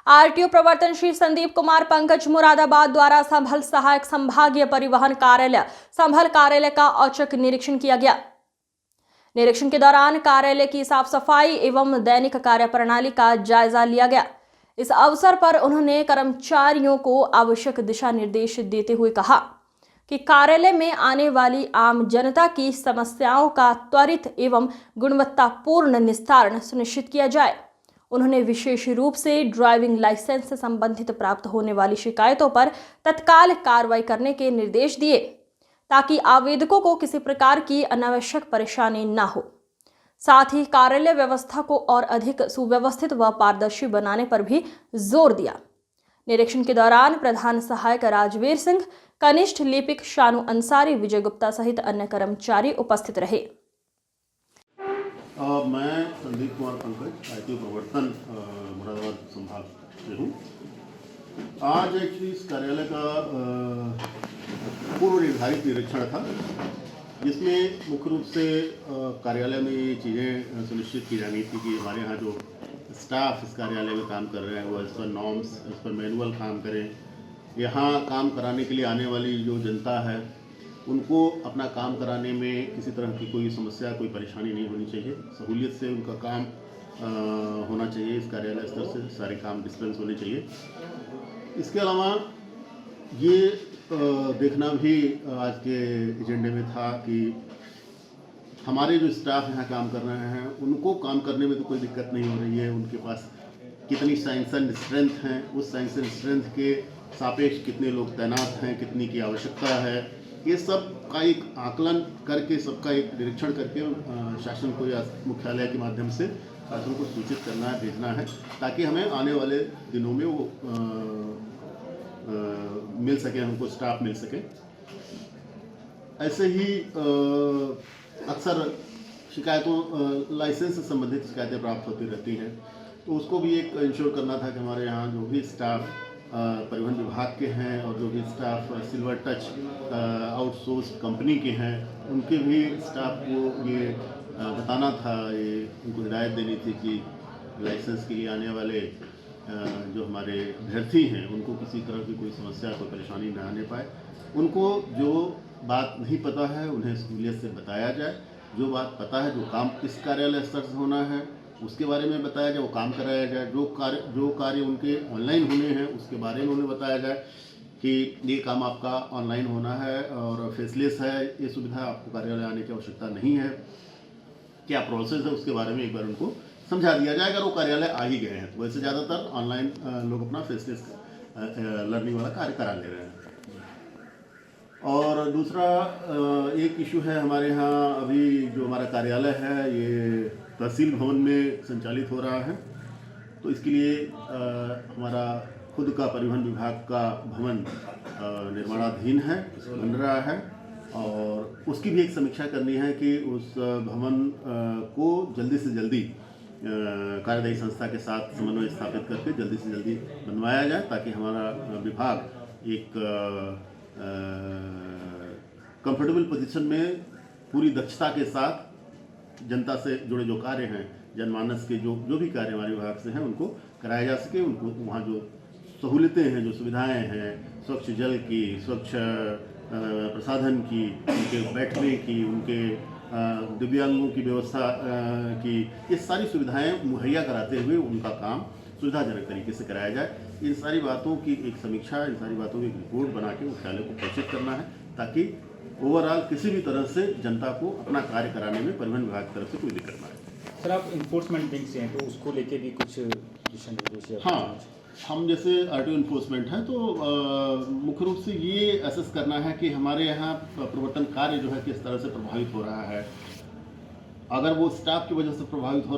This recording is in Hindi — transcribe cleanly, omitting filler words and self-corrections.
आरटीओ प्रवर्तन श्री संदीप कुमार पंकज मुरादाबाद द्वारा संभल सहायक संभागीय परिवहन कार्यालय संभल कार्यालय का औचक निरीक्षण किया गया। निरीक्षण के दौरान कार्यालय की साफ सफाई एवं दैनिक कार्य प्रणाली का जायजा लिया गया। इस अवसर पर उन्होंने कर्मचारियों को आवश्यक दिशा निर्देश देते हुए कहा कि कार्यालय में आने वाली आम जनता की समस्याओं का त्वरित एवं गुणवत्तापूर्ण निस्तारण सुनिश्चित किया जाए। उन्होंने विशेष रूप से ड्राइविंग लाइसेंस से संबंधित प्राप्त होने वाली शिकायतों पर तत्काल कार्रवाई करने के निर्देश दिए ताकि आवेदकों को किसी प्रकार की अनावश्यक परेशानी न हो। साथ ही कार्यालय व्यवस्था को और अधिक सुव्यवस्थित व पारदर्शी बनाने पर भी जोर दिया। निरीक्षण के दौरान प्रधान सहायक राजवीर सिंह, कनिष्ठ लिपिक शानू अंसारी, विजय गुप्ता सहित अन्य कर्मचारी उपस्थित रहे। मैं संदीप कुमार पंकज आरटीओ प्रवर्तन मुरादाबाद संभाग से हूँ। आज एक्चुअली इस कार्यालय का पूर्व निर्धारित निरीक्षण था, जिसमें मुख्य रूप से कार्यालय में ये चीज़ें सुनिश्चित की जानी थी कि हमारे यहाँ जो स्टाफ इस कार्यालय में काम कर रहे हैं वो इस पर नॉर्म्स, इस पर मैनुअल काम करें। यहाँ काम कराने के लिए आने वाली जो जनता है उनको अपना काम कराने में किसी तरह की कोई समस्या, कोई परेशानी नहीं होनी चाहिए। सहूलियत से उनका काम होना चाहिए। इस कार्यालय स्तर से सारे काम डिस्पेंस होने चाहिए। इसके अलावा ये देखना भी आज के एजेंडे में था कि हमारे जो स्टाफ यहाँ काम कर रहे हैं उनको काम करने में तो कोई दिक्कत नहीं हो रही है। उनके पास कितनी साइंस एंड स्ट्रेंथ हैं, उस साइंस एंड स्ट्रेंथ के सापेक्ष कितने लोग तैनात हैं, कितनी की आवश्यकता है, ये सब का एक आकलन करके, सबका एक निरीक्षण करके शासन को या मुख्यालय के माध्यम से शासन को सूचित करना है, भेजना है, ताकि हमें आने वाले दिनों में वो मिल सके, हमको स्टाफ मिल सके। ऐसे ही अक्सर शिकायतों, लाइसेंस से संबंधित शिकायतें प्राप्त होती रहती हैं, तो उसको भी एक इंश्योर करना था कि हमारे यहाँ जो भी स्टाफ परिवहन विभाग के हैं और जो भी staff silver touch outsource company के हैं उनके भी स्टाफ को ये बताना था, ये उनको हिदायत देनी थी कि लाइसेंस के लिए आने वाले जो हमारे अभ्यर्थी हैं उनको किसी तरह की कोई समस्या, कोई परेशानी न आने पाए। उनको जो बात नहीं पता है उन्हें सहूलियत से बताया जाए, जो बात पता है, जो काम किस कार्यालय स्तर से होना है उसके बारे में बताया जाए, वो काम कराया जाए। जो कार्य उनके ऑनलाइन होने हैं उसके बारे में उन्हें बताया जाए कि ये काम आपका ऑनलाइन होना है और फेसलेस है, ये सुविधा आपको कार्यालय आने की आवश्यकता नहीं है, क्या प्रोसेस है उसके बारे में एक बार उनको समझा दिया जाए। अगर वो कार्यालय आ ही गए हैं तो वैसे ज़्यादातर ऑनलाइन लोग अपना फेसलेस लर्निंग वाला कार्य करा ले रहे हैं। और दूसरा एक इशू है हमारे यहाँ, अभी जो हमारा कार्यालय है ये तहसील भवन में संचालित हो रहा है, तो इसके लिए हमारा खुद का परिवहन विभाग का भवन निर्माणाधीन है, बन रहा है, और उसकी भी एक समीक्षा करनी है कि उस भवन को जल्दी से जल्दी कार्यदायी संस्था के साथ समन्वय स्थापित करके जल्दी से जल्दी बनवाया जाए, ताकि हमारा विभाग एक कंफर्टेबल पोजीशन में पूरी दक्षता के साथ जनता से जुड़े जो कार्य हैं, जनमानस के जो भी कार्य हमारे विभाग से हैं उनको कराया जा सके। उनको वहाँ जो सहूलियतें हैं, जो सुविधाएं हैं, स्वच्छ जल की, स्वच्छ प्रसाधन की, उनके बैठने की, उनके दिव्यांगों की व्यवस्था की, ये सारी सुविधाएं मुहैया कराते हुए उनका काम सुविधाजनक तरीके से कराया जाए। इन सारी बातों की एक समीक्षा, इन सारी बातों की एक रिपोर्ट बना के मुख्यालय को प्रेषित करना है, ताकि ओवरऑल किसी भी तरह से जनता को अपना कार्य कराने में परिवहन विभाग की तरफ से कोई दिक्कत ना आए। सर, आप इन्फोर्समेंट विंग से हैं तो उसको लेके भी कुछ दिशा निर्देश? हाँ, हम जैसे आरटीओ इन्फोर्समेंट हैं तो मुख्य रूप से ये असेस करना है कि हमारे यहाँ प्रवर्तन कार्य जो है किस तरह से प्रभावित हो रहा है। अगर वो स्टाफ की वजह से प्रभावित हो रहा